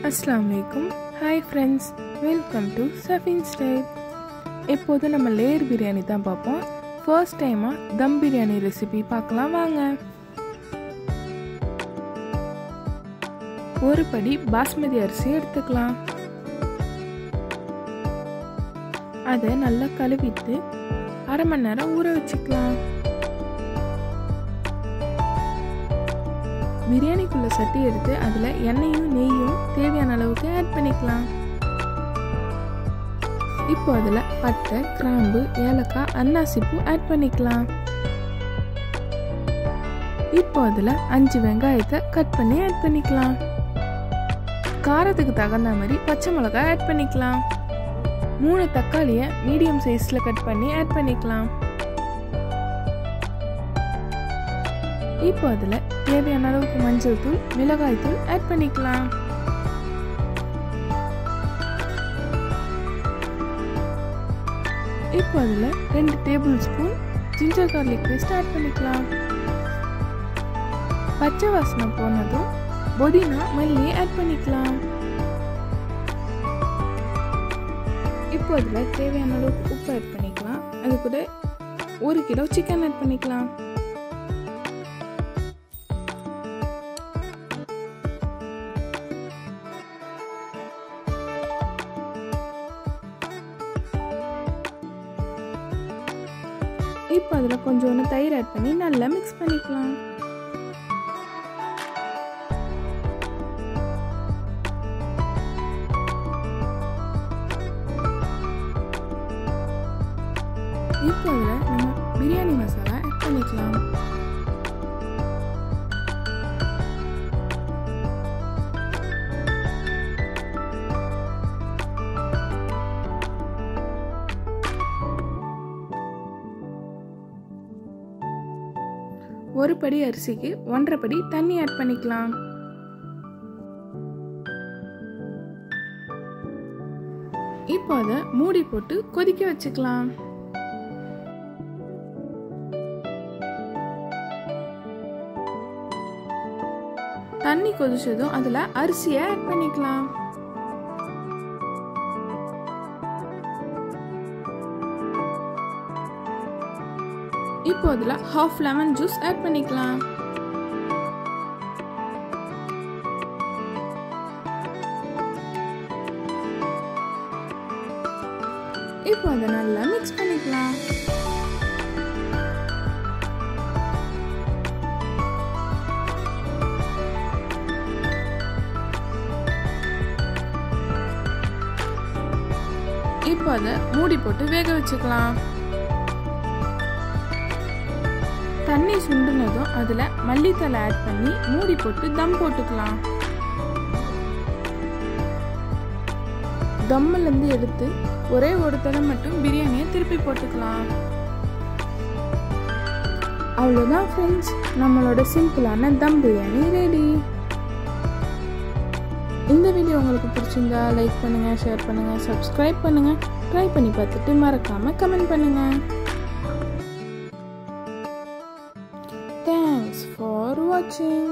Assalamualaikum. Hi friends, welcome to Safin Style. இப்போது நம்ம layer biryani தான் பார்ப்போம். ஃபர்ஸ்ட் டைமா தம் பிரியாணி ரெசிபி பார்க்கலாம் வாங்க. ஒரு படி பாஸ்மதி அரிசி எடுத்துக்கலாம். அதை நல்லா கழுவிட்டு அரை மணி நேரம் ஊற வச்சுக்கலாம். பிரியாணிக்குள்ள சட்டி எடுத்து அதில் எண்ணெயும் நெய்யும் தேவையான அளவுக்கு ஆட் பண்ணிக்கலாம். இப்போ அதில் பட்டை, கிராம்பு, ஏலக்காய், அன்னாசி பூ ஆட் பண்ணிக்கலாம். இப்போ அதில் 5 வெங்காயத்தை கட் பண்ணி ஆட் பண்ணிக்கலாம். காரத்துக்கு தகுந்த மாதிரி பச்சை மிளகாய் ஆட் பண்ணிக்கலாம். 3 தக்காளியை மீடியம் சைஸில் கட் பண்ணி ஆட் பண்ணிக்கலாம். இப்போ அதில் தேவையான அளவுக்கு மஞ்சள் தூள், மிளகாய் தூள் ஆட் பண்ணிக்கலாம். இப்போ அதில் 2 tablespoon ginger garlic paste add பண்ணிக்கலாம். பச்சை வாசனை போனதும் புதினா, மல்லி ஆட் பண்ணிக்கலாம். இப்போ அதில் தேவையான அளவுக்கு உப்பு ஆட் பண்ணிக்கலாம். அது கூட 1 கிலோ சிக்கன் ஆட் பண்ணிக்கலாம். இப்போ அதில் கொஞ்சோண்டு தயிர் ஆட் பண்ணி நல்லா மிக்ஸ் பண்ணிக்கலாம். இப்போ அதில் நம்ம பிரியாணி மசாலா ஆட் பண்ணிக்கலாம். ஒரு படி அரிசிக்கு 1.5 படி தண்ணி ஆட் பண்ணிக்கலாம். இப்போ அதை மூடி போட்டு கொதிக்க வச்சுக்கலாம். தண்ணி கொதிச்சதும் அதுல அரிசியை ஆட் பண்ணிக்கலாம். இப்போ அதில் 1/2 லெமன் ஜூஸ் ஆட் பண்ணிக்கலாம். இப்போ அதை நல்லா மிக்ஸ் பண்ணிக்கலாம். இப்போ அதை மூடி போட்டு வேக வச்சுக்கலாம். தண்ணி சுண்டுனதும் அதில் மல்லித்தலை ஆட் பண்ணி மூடி போட்டு தம் போட்டுக்கலாம். தம்மிலேருந்து எடுத்து ஒரே ஒரு தடவை மட்டும் பிரியாணியை திருப்பி போட்டுக்கலாம். அவ்வளோதான் ஃப்ரெண்ட்ஸ், நம்மளோட சிம்பிளான தம் பிரியாணி ரெடி. இந்த வீடியோ உங்களுக்கு பிடிச்சிருந்தா லைக் பண்ணுங்கள், ஷேர் பண்ணுங்கள், சப்ஸ்கிரைப் பண்ணுங்கள். ட்ரை பண்ணி பார்த்துட்டு மறக்காமல் கமெண்ட் பண்ணுங்கள். Thanks for watching.